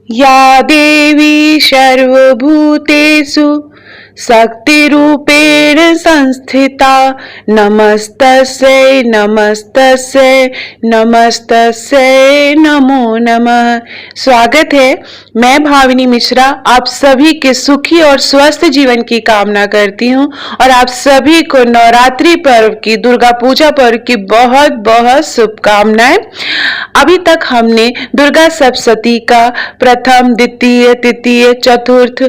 या देवी सर्वभूतेषु शक्तिरूपेण संस्थिता नमस्तस्यै नमस्तस्यै नमस्तस्यै नमो नमः। स्वागत है। मैं भाविनी मिश्रा आप सभी के सुखी और स्वस्थ जीवन की कामना करती हूँ और आप सभी को नवरात्रि पर्व की, दुर्गा पूजा पर्व की बहुत बहुत शुभकामनाएं। अभी तक हमने दुर्गा सप्तशती का प्रथम, द्वितीय, तृतीय, चतुर्थ,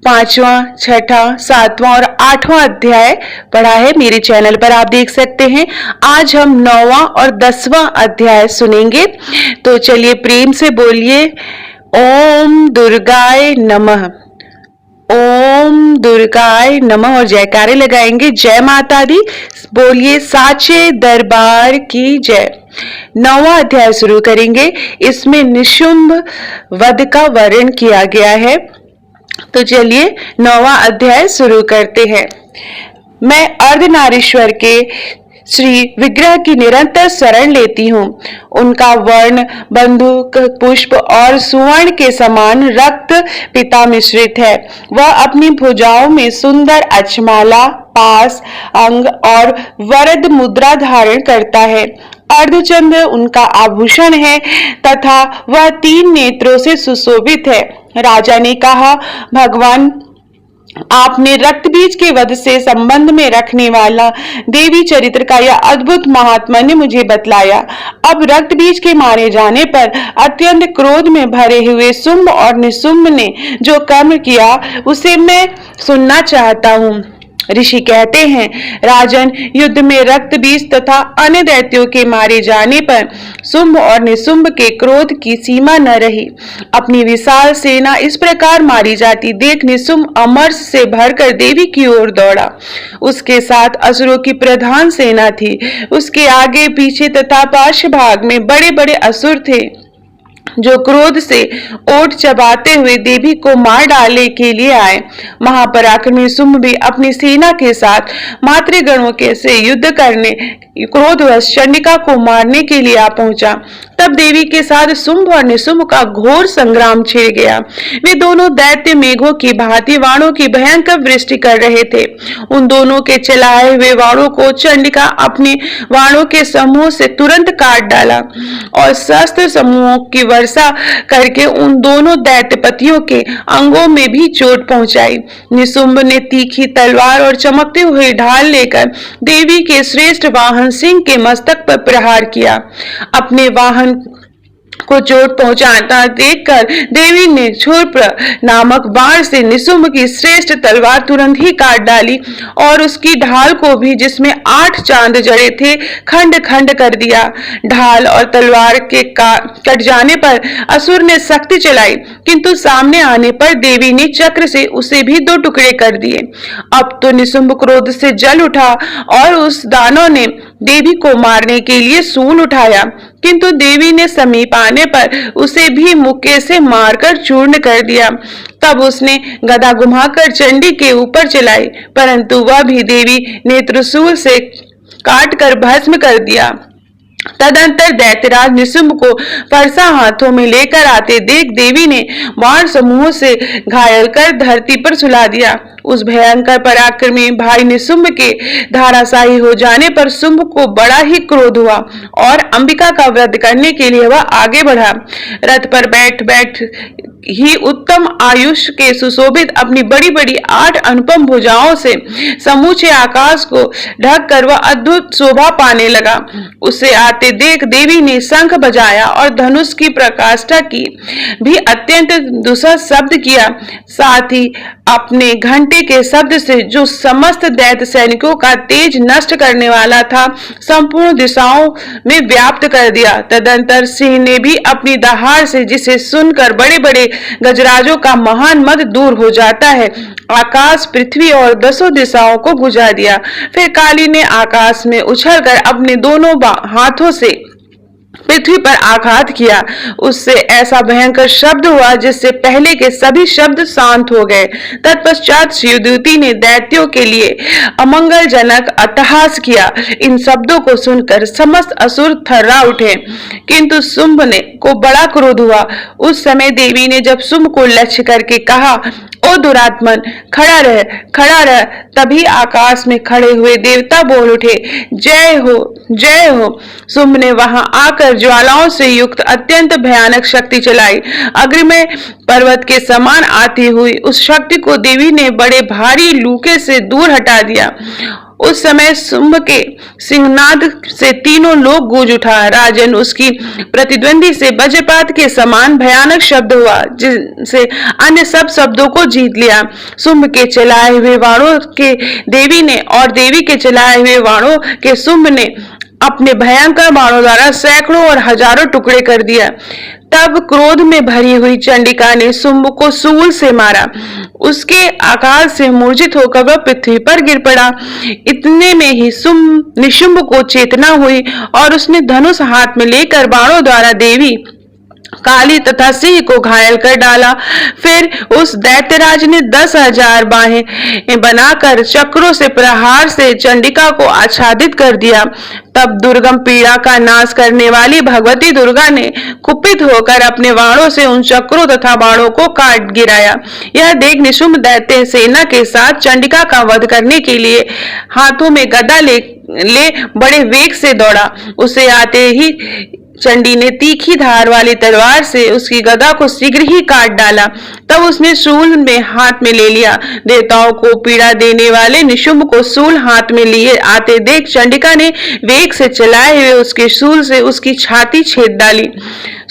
पांचवा, छठा, सातवां और आठवां अध्याय पढ़ा है। मेरे चैनल पर आप देख सकते हैं। आज हम 9वां और 10वां अध्याय सुनेंगे। तो चलिए प्रेम से बोलिए ओम दुर्गाय नमः। ओम दुर्गाय नमः और जयकारे लगाएंगे। जय माता दी। बोलिए साचे दरबार की जय। 9वां अध्याय शुरू करेंगे। इसमें निशुंभ वध का वर्णन किया गया है। तो चलिए 9वां अध्याय शुरू करते हैं। मैं अर्धनारीश्वर के श्री विग्रह की निरंतर शरण लेती हूँ। उनका वर्ण बंदूक, पुष्प और सुवर्ण के समान रक्त पिता मिश्रित है। वह अपनी भुजाओं में सुंदर अक्षमाला, पास, अंग और वरद मुद्रा धारण करता है। अर्धचंद्र उनका आभूषण है तथा वह 3 नेत्रों से सुशोभित है। राजा ने कहा, भगवान आपने रक्तबीज के वध से संबंध में रखने वाला देवी चरित्र का यह अद्भुत महात्म्य मुझे बतलाया। अब रक्तबीज के मारे जाने पर अत्यंत क्रोध में भरे हुए शुंभ और निशुंभ ने जो कर्म किया उसे मैं सुनना चाहता हूँ। ऋषि कहते हैं, राजन, युद्ध में रक्तबीज तथा अन्य दैत्यों के मारे जाने पर शुंभ और निशुंभ के क्रोध की सीमा न रही। अपनी विशाल सेना इस प्रकार मारी जाती देख निशुंभ अमर्ष से भरकर देवी की ओर दौड़ा। उसके साथ असुरों की प्रधान सेना थी। उसके आगे पीछे तथा पार्श्व भाग में बड़े बड़े असुर थे जो क्रोध से ओठ चबाते हुए देवी को मार डालने के लिए आए। महापराक्रमी शुंभ भी अपनी सेना के साथ मातृगणों के से युद्ध करने क्रोधवश चंडिका को मारने के लिए आ पहुंचा। तब देवी के साथ शुंभ और निशुंभ का घोर संग्राम छिड़ गया। वे दोनों दैत्य मेघों की भांति वाणों की भयंकर वृष्टि कर रहे थे। उन दोनों के चलाए हुए वाणों को चंडिका अपने वाणों के समूह से तुरंत काट डाला और शस्त्र समूहों की वर्षा करके उन दोनों दैत्यपतियों के अंगों में भी चोट पहुंचाई। निशुंभ ने तीखी तलवार और चमकते हुए ढाल लेकर देवी के श्रेष्ठ वाहन सिंह के मस्तक पर प्रहार किया। अपने वाहन को चोट पहुंचाता देखकर देवी ने क्षुर्प नामक बाण से निशुंभ की श्रेष्ठ तलवार तुरंत ही काट डाली और उसकी ढाल को भी, जिसमें 8 चांद जड़े थे, खंड खंड कर दिया। ढाल और तलवार के कट जाने पर असुर ने शक्ति चलाई, किंतु सामने आने पर देवी ने चक्र से उसे भी 2 टुकड़े कर दिए। अब तो निशुंभ क्रोध से जल उठा और उस दानव ने देवी को मारने के लिए सूल उठाया, किंतु देवी ने समीप आने पर उसे भी मुक्के से मारकर चूर्ण कर दिया। तब उसने गदा घुमाकर चंडी के ऊपर चलाई, परंतु वह भी देवी ने त्रिशूल से काट कर भस्म कर दिया। तदंतर दैत्यराज निशुंभ को फरसा हाथों में लेकर आते देख देवी ने बाण समूह से घायल कर धरती पर सुला दिया। उस भयंकर पराक्रमी भाई निशुंभ के धाराशाही हो जाने पर शुंभ को बड़ा ही क्रोध हुआ और अंबिका का वध करने के लिए वह आगे बढ़ा। रथ पर बैठ बैठ ही उत्तम आयुष के सुशोभित अपनी बड़ी बड़ी 8 अनुपम भुजाओं से समूचे आकाश को ढक कर वह अद्भुत शोभा पाने लगा। उसे आते देख देवी ने शंख बजाया और धनुष की प्रकाष्ठा की भी अत्यंत दुस्सह शब्द किया। साथ ही अपने घंटे के शब्द से जो समस्त दैत्य सैनिकों का तेज नष्ट करने वाला था, संपूर्ण दिशाओं में व्याप्त कर दिया। तदंतर सिंह ने भी अपनी दहाड़ से, जिसे सुनकर बड़े बड़े गजराजों का महान मद दूर हो जाता है, आकाश, पृथ्वी और 10 दिशाओं को बुझा दिया। फिर काली ने आकाश में उछलकर अपने दोनों हाथों से पृथ्वी पर आघात किया। उससे ऐसा भयंकर शब्द हुआ जिससे पहले के सभी शब्द शांत हो गए। तत्पश्चात शिवदूती ने दैत्यों के लिए अमंगलजनक अट्टहास किया। इन शब्दों को सुनकर समस्त असुर थर्रा उठे, किंतु शुंभ ने को बड़ा क्रोध हुआ। उस समय देवी ने जब शुंभ को लक्ष्य करके कहा, ओ दुरात्मन, खड़ा रह, खड़ा रह। तभी आकाश में खड़े हुए देवता बोल उठे, जय हो, जय हो। शुंभ ने वहां आकर ज्वालाओं से युक्त अत्यंत भयानक शक्ति चलाई। अग्निमय पर्वत के समान आती हुई उस शक्ति को देवी ने बड़े भारी लूके से दूर हटा दिया। उस समय शुंभ के सिंहनाद से तीनों लोग गूंज उठा। राजन, उसकी प्रतिद्वंदी से वज्रपात के समान भयानक शब्द हुआ जिनसे अन्य सब शब्दों को जीत लिया। शुंभ के चलाए हुए बाणों के देवी ने और देवी के चलाए हुए बाणों के शुंभ ने अपने भयंकर बाणों द्वारा सैकड़ों और हजारों टुकड़े कर दिया। तब क्रोध में भरी हुई चंडिका ने शुंभ को शूल से मारा। उसके आकाश से मूर्छित होकर वह पृथ्वी पर गिर पड़ा। इतने में ही निशुंभ को चेतना हुई और उसने धनुष हाथ में लेकर बाणों द्वारा देवी काली तथा सिंह को घायल कर डाला। फिर उस दैत्यराज ने 10,000 बाहें बनाकर चक्रों से प्रहार से चंडिका को आच्छादित कर दिया। तब दुर्गम पीड़ा का नाश करने वाली भगवती दुर्गा ने कुपित होकर अपने बाणों से उन चक्रों तथा बाणों को काट गिराया। यह देख निशुंभ दैत्य सेना के साथ चंडिका का वध करने के लिए हाथों में गदा ले बड़े वेग से दौड़ा। उसे आते ही चंडी ने तीखी धार वाली तलवार से उसकी गदा को शीघ्र ही काट डाला। तब उसने शूल में हाथ में ले लिया। देवताओं को पीड़ा देने वाले निशुंभ को शूल हाथ में लिए आते देख चंडिका ने वेग से चलाए हुए उसके शूल से उसकी छाती छेद डाली।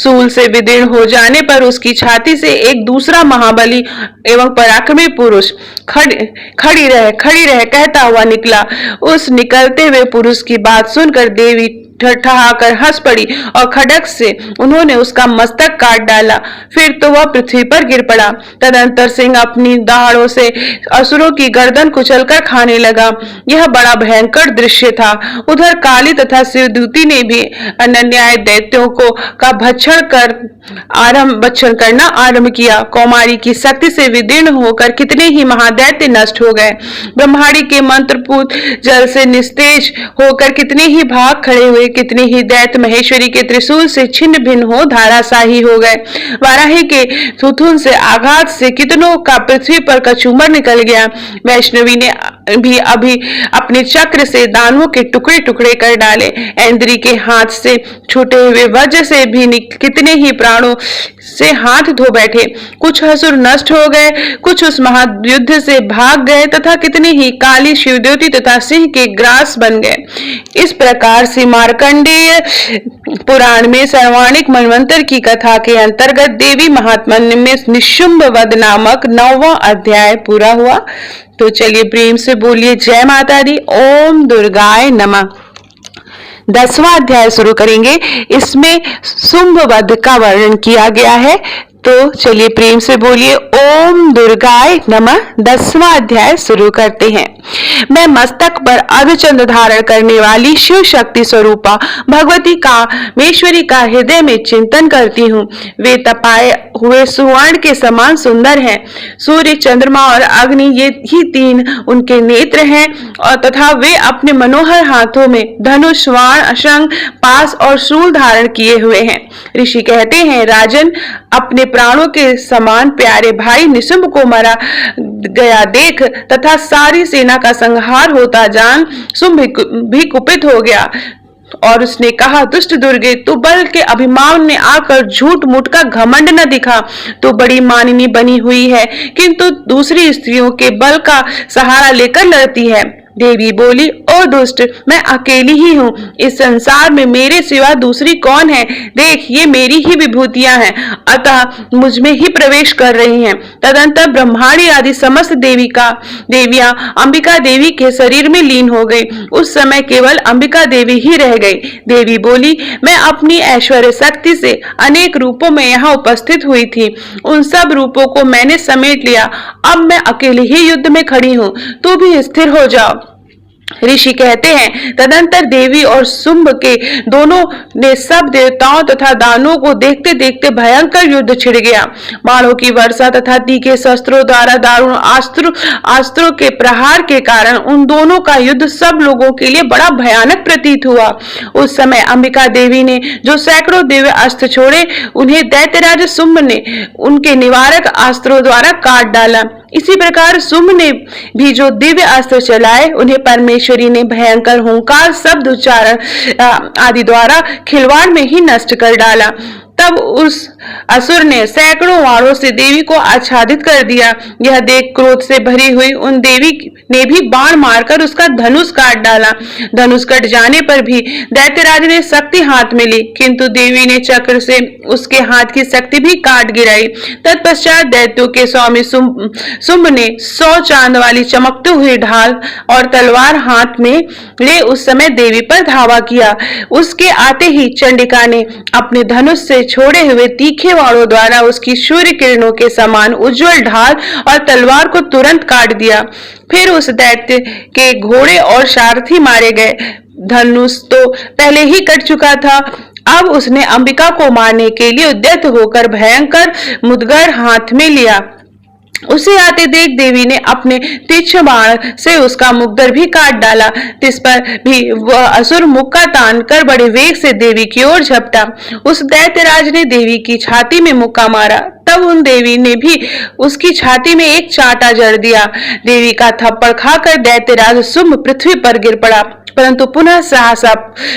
शूल से विदीर्ण हो जाने पर उसकी छाती से एक दूसरा महाबली एवं पराक्रमी पुरुष खड़ी रह कहता हुआ निकला। उस निकलते हुए पुरुष की बात सुनकर देवी ठहाकर हंस पड़ी और खड्ग से उन्होंने उसका मस्तक काट डाला। फिर तो वह पृथ्वी पर गिर पड़ा। तदंतर सिंह अपनी दहाड़ों से असुरों की गर्दन कुचलकर खाने लगा। यह बड़ा भयंकर दृश्य था। उधर काली तथा शिवदूती ने भी अनन्याय दैत्यों को का भक्षण करना आरंभ किया। कौमारी की शक्ति से विदीर्ण होकर कितने ही महादैत्य नष्ट हो गए। ब्रह्माणी के मंत्रपूत जल से निस्तेज होकर कितने ही भाग खड़े हुए। कितने ही दैत्य महेश्वरी के त्रिशूल से छिन्न भिन्न हो धाराशाही हो गए। वाराही के थुथुन से आघात से कितनों का पृथ्वी पर कचूमर निकल गया। वैष्णवी ने भी अभी अपने चक्र से दानवों के टुकड़े टुकड़े कर डाले। इंद्री के हाथ से छूटे हुए वज्र से भी कितने ही प्राणों से हाथ धो बैठे। कुछ असुर नष्ट हो गए, कुछ उस महायुद्ध से भाग गए तथा कितने ही काली शिवद्योति तथा सिंह के ग्रास बन गए। इस प्रकार से मार्कंडेय पुराण में सर्वाणिक मनवंतर की कथा के अंतर्गत देवी महात्म्य में निशुंभ वध नामक 9वां अध्याय पूरा हुआ। तो चलिए प्रेम से बोलिए जय माता दी। ओम दुर्गाय नमः। 10वां अध्याय शुरू करेंगे। इसमें शुंभ वध का वर्णन किया गया है। तो चलिए प्रेम से बोलिए ओम दुर्गाय नमः। 10वां अध्याय शुरू करते हैं। मैं मस्तक पर अर्धचंद्र धारण करने वाली शिव शक्ति स्वरूपा भगवती कामेश्वरी का हृदय में चिंतन करती हूँ। वे तपाए हुए सुवर्ण के समान सुंदर हैं। सूर्य, चंद्रमा और अग्नि ये ही 3 उनके नेत्र हैं और तथा वे अपने मनोहर हाथों में धनुष, बाण, शंख, पास और शूल धारण किए हुए हैं। ऋषि कहते हैं, राजन, अपने प्राणों के समान प्यारे भाई निशुंभ को मारा गया देख तथा सारी सेना का संहार होता जान शुंभ भी कुपित हो गया और उसने कहा, दुष्ट दुर्गे, तू बल के अभिमान में आकर झूठ मूठ का घमंड न दिखा। तू बड़ी मानिनी बनी हुई है किंतु दूसरी स्त्रियों के बल का सहारा लेकर लड़ती है। देवी बोली, ओ दुष्ट, मैं अकेली ही हूँ। इस संसार में मेरे सिवा दूसरी कौन है? देख, ये मेरी ही विभूतियां हैं, अतः मुझ में ही प्रवेश कर रही हैं। तदंतर ब्रह्माणी आदि समस्त देवियां अंबिका देवी के शरीर में लीन हो गई। उस समय केवल अंबिका देवी ही रह गई। देवी बोली, मैं अपनी ऐश्वर्य शक्ति से अनेक रूपों में यहाँ उपस्थित हुई थी। उन सब रूपों को मैंने समेट लिया। अब मैं अकेली ही युद्ध में खड़ी हूँ। तू भी स्थिर हो जाओ। ऋषि कहते हैं, तदंतर देवी और शुंभ के दोनों ने सब देवताओं तथा दानवों को देखते देखते भयंकर युद्ध छिड़ गया। बाणों की वर्षा तथा तीखे शस्त्रों द्वारा दारुण अस्त्रों के प्रहार के कारण उन दोनों का युद्ध सब लोगों के लिए बड़ा भयानक प्रतीत हुआ। उस समय अंबिका देवी ने जो सैकड़ों दिव्य अस्त्र छोड़े, उन्हें दैत्यराज शुंभ ने उनके निवारक अस्त्रों द्वारा काट डाला। इसी प्रकार शुंभ ने भी जो दिव्य अस्त्र चलाए, उन्हें परमेश्वरी ने भयंकर हुंकार, शब्द उच्चारण आदि द्वारा खिलवाड़ में ही नष्ट कर डाला। तब उस असुर ने सैकड़ों वारों से देवी को आच्छादित कर दिया। यह देख क्रोध से भरी हुई उन देवी ने भी बाण मारकर उसका धनुष काट डाला। धनुष कट जाने पर भी दैत्यराज ने शक्ति हाथ में ली, किंतु देवी ने चक्र से उसके हाथ की शक्ति भी काट गिराई। तत्पश्चात दैत्यों के स्वामी शुंभ ने 100 चांद वाली चमकते हुए ढाल और तलवार हाथ में ले उस समय देवी पर धावा किया। उसके आते ही चंडिका ने अपने धनुष से छोड़े हुए तीखे वाणों द्वारा उसकी सूर्य किरणों के समान उज्जवल ढाल और तलवार को तुरंत काट दिया। फिर उस दैत्य के घोड़े और सारथी मारे गए। धनुष तो पहले ही कट चुका था। अब उसने अंबिका को मारने के लिए उद्यत होकर भयंकर मुदगर हाथ में लिया। उसे आते देख देवी ने अपने तीक्ष्ण बाण से उसका मुखधर भी काट डाला। तिस पर भी वह असुर मुक्का तान कर बड़े वेग से देवी की ओर झपटा। उस दैत्यराज ने देवी की छाती में मुक्का मारा। तब उन देवी ने भी उसकी छाती में एक चांटा जड़ दिया। देवी का थप्पड़ खाकर दैत्यराज शुंभ पृथ्वी पर गिर पड़ा, परंतु पुनः साहस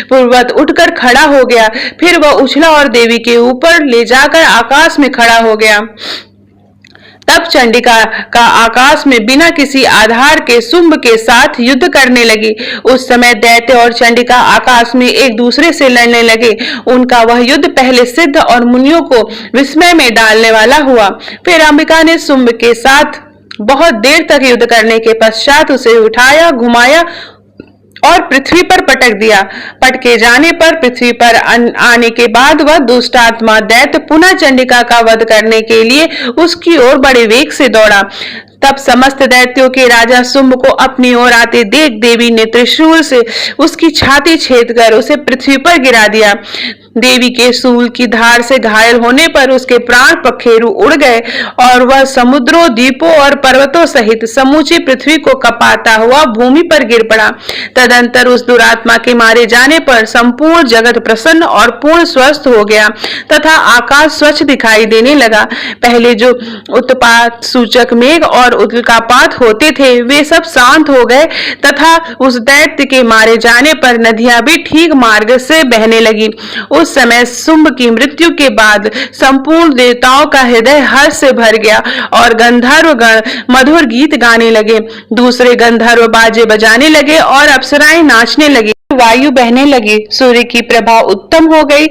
पूर्वक उठकर खड़ा हो गया। फिर वह उछला और देवी के ऊपर ले जाकर आकाश में खड़ा हो गया। तब चंडिका का आकाश में बिना किसी आधार के शुंभ के साथ युद्ध करने लगी। उस समय दैत्य और चंडिका आकाश में एक दूसरे से लड़ने लगे। उनका वह युद्ध पहले सिद्ध और मुनियों को विस्मय में डालने वाला हुआ। फिर अंबिका ने शुंभ के साथ बहुत देर तक युद्ध करने के पश्चात उसे उठाया, घुमाया और पृथ्वी पर पटक दिया। पटके जाने पर पृथ्वी पर आने के बाद वह दुष्ट आत्मा दैत्य पुनः चंडिका का वध करने के लिए उसकी ओर बड़े वेग से दौड़ा। तब समस्त दैत्यों के राजा शुंभ को अपनी ओर आते देख देवी ने त्रिशूल से उसकी छाती छेद कर उसे पृथ्वी पर गिरा दिया। देवी के शूल की धार से घायल होने पर उसके प्राण पखेरु उड़ गए और वह समुद्रों, द्वीपों और पर्वतों सहित समूची पृथ्वी को कपाता हुआ भूमि पर गिर पड़ा। तदंतर उस दुरात्मा के मारे जाने पर संपूर्ण जगत प्रसन्न और पूर्ण स्वस्थ हो गया तथा आकाश स्वच्छ दिखाई देने लगा। पहले जो उत्पात सूचक मेघ और उल्कापात होते थे, वे सब शांत हो गए तथा उस दैत्य के मारे जाने पर नदियां भी ठीक मार्ग से बहने लगी। उस समय शुंभ की मृत्यु के बाद संपूर्ण देवताओं का हृदय हर्ष से भर गया और गंधर्व गण मधुर गीत गाने लगे। दूसरे गंधर्व बाजे बजाने लगे और अप्सराएं नाचने लगी। वायु बहने लगी, सूर्य की प्रभा उत्तम हो गई।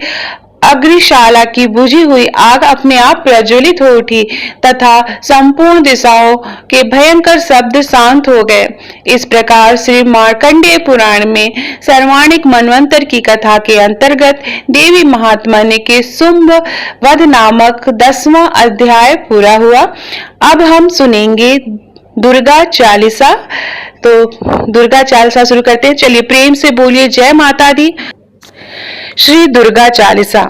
अग्निशाला की बुझी हुई आग अपने आप प्रज्वलित हो उठी तथा संपूर्ण दिशाओं के भयंकर शब्द शांत हो गए। इस प्रकार श्री मार्कंडेय पुराण में सर्वाणिक मनवंतर की कथा के अंतर्गत देवी महात्म्य के शुंभ वध नामक 10वां अध्याय पूरा हुआ। अब हम सुनेंगे दुर्गा चालीसा। तो दुर्गा चालीसा शुरू करते हैं। चलिए प्रेम से बोलिए जय माता दी। श्री दुर्गा चालीसा।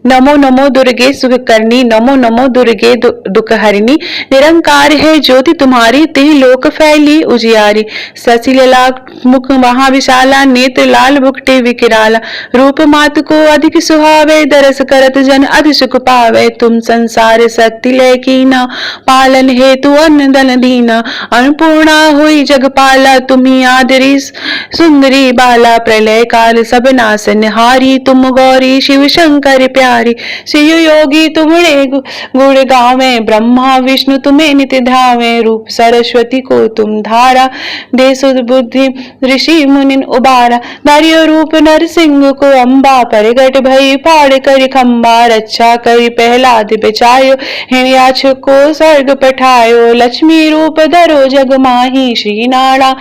नमो नमो दुर्गे सुखकर्णी, नमो नमो दुर्गे दुखहरिणी। निरंकार है ज्योति तुम्हारी, तिह लोक फैली उजियारी। सचिलला मुख महाविशाला, नेत्र लाल भुक्टे विकराला। रूप मात को अधिक सुहावे, दरस करत जन अधि सुख पावे। तुम संसार शक्ति लय कीना, पालन हेतु अन्न धन दीना। अन्नपूर्णा हुई जगपाला, तुम्ही आदरी सुंदरी बाला। प्रलय काल सब नासन हारी, तुम गौरी शिव शंकर प्यारी। शिव योगी तुम्हारे गुण गावे, ब्रह्मा विष्णु तुम्हें नित्य ध्यावे। रूप सरस्वती को तुम धारा, दे सुध बुद्धि ऋषि मुनि उबारा। धारियो रूप नरसिंह को अम्बा, प्रगट भई पाड़ कर खम्बा। रक्षा करी प्रहलाद बचायो, हिण्याक्ष को स्वर्ग पठायो। लक्ष्मी रूप धरो जग माही, श्री नारा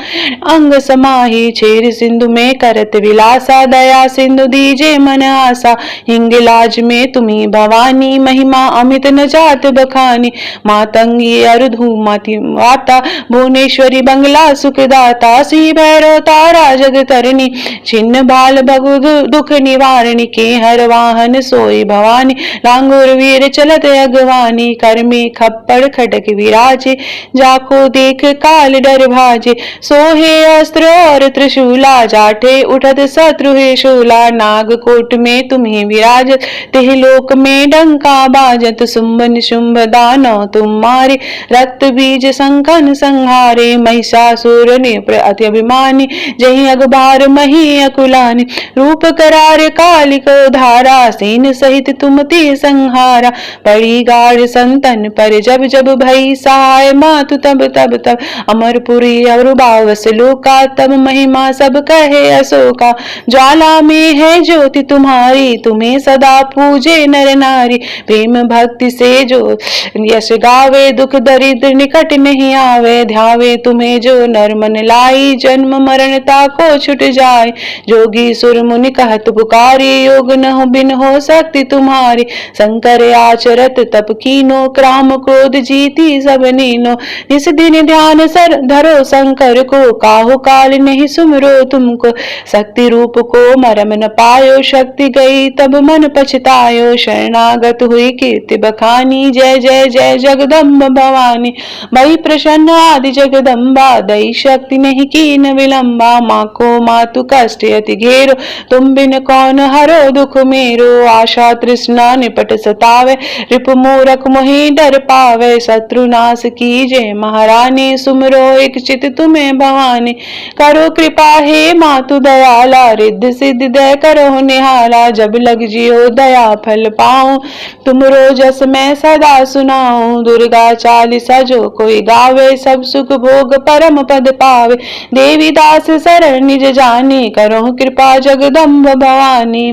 अंग समाही। क्षीर सिंधु में करत विलासा, दया सिंधु दीजे मन आसा। हिंग लाज ब्रज में तुम्ही भवानी, महिमा अमित न जात बखानी। मातंगी अरुधु माती माता, भुवनेश्वरी बंगला सुखदाता। श्री भैरव तारा जगतरणी, छिन्न बाल भगु दुख निवारणी। के हर वाहन सोई भवानी, लांगुर वीर चलत अगवानी। कर में खप्पड़ खटक विराजे, जाको देख काल डर भाजे। सोहे अस्त्र और त्रिशूला, जाठे उठत शत्रु हे शूला। नागकोट में तुम्हें विराजत, तिह लोक में डंका बाजत। शुंभ निशुंभ दानव तुम मारे, रक्त बीज संकन संहारे। महिषासुर ने अति अभिमानी, जही अगबार मही अकुलानी। रूप करार कालिको धारा, सेन सहित तुम ते संहारा। पड़ी गाढ़ संतन पर जब जब भई सहाय, मातु तब तब तब। अमरपुरी और बावस लोका, तब महिमा सब कहे अशोका। ज्वाला में है ज्योति तुम्हारी, तुम्हें सदा पूजे नर नारी। प्रेम भक्ति से जो यश गावे, दुख दरिद्र निकट नहीं आवे। ध्यावे तुम्हें जो नर मन लाई, जन्म मरणता को छुट जाए। जोगी सुर मुनि कहत पुकारी, योग न हो बिन हो शक्ति तुम्हारी। शंकर आचरत तप कीनो, क्राम क्रोध जीती सब नीनो। इस दिन ध्यान सर धरो शंकर को, काहू काल नहीं सुमरो तुमको। शक्ति रूप को मरम न पायो, शक्ति गई तब मन पछतायो। शरणागत हुई कीर्ति बखानी, जय जय जय जगदम्ब भवानी। भई प्रसन्न आदि जगदम्बा, दई शक्ति नहीं कीन विलंबा। माँ को मातु कष्ट अति घेरो, तुम बिन कौन हरो दुख मेरो। आशा तृष्णा निपट सतावे, रिपु मूरख मोहि डर पावे। शत्रुनाश कीजे महारानी, सुमरो एक चित तुम्हें भवानी। करो कृपा हे मातु दयाला, रिद्धि सिद्धि दय करो निहाला। जब लग जियो दया फल पाऊं, तुमरो जस मैं सदा सुनाऊं। दुर्गा चालीसा जो कोई गावे, सब सुख भोग परम पद पावे। देवी दास शरण निज जानी, करो कृपा जगदम्ब भवानी।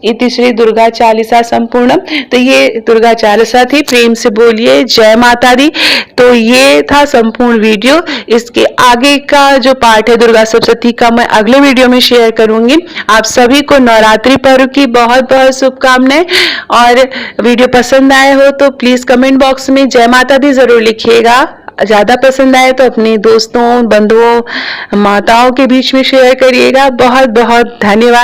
इति श्री दुर्गा चालीसा संपूर्ण। तो ये दुर्गा चालीसा थी। प्रेम से बोलिए जय माता दी। तो ये था संपूर्ण वीडियो। इसके आगे का जो पार्ट है दुर्गा सप्तशती का, मैं अगले वीडियो में शेयर करूंगी। आप सभी को नवरात्रि पर्व की बहुत बहुत शुभकामनाएं। और वीडियो पसंद आए हो तो प्लीज कमेंट बॉक्स में जय माता दी जरूर लिखिएगा। ज्यादा पसंद आए तो अपने दोस्तों, बंधुओं, माताओं के बीच में शेयर करिएगा। बहुत बहुत धन्यवाद।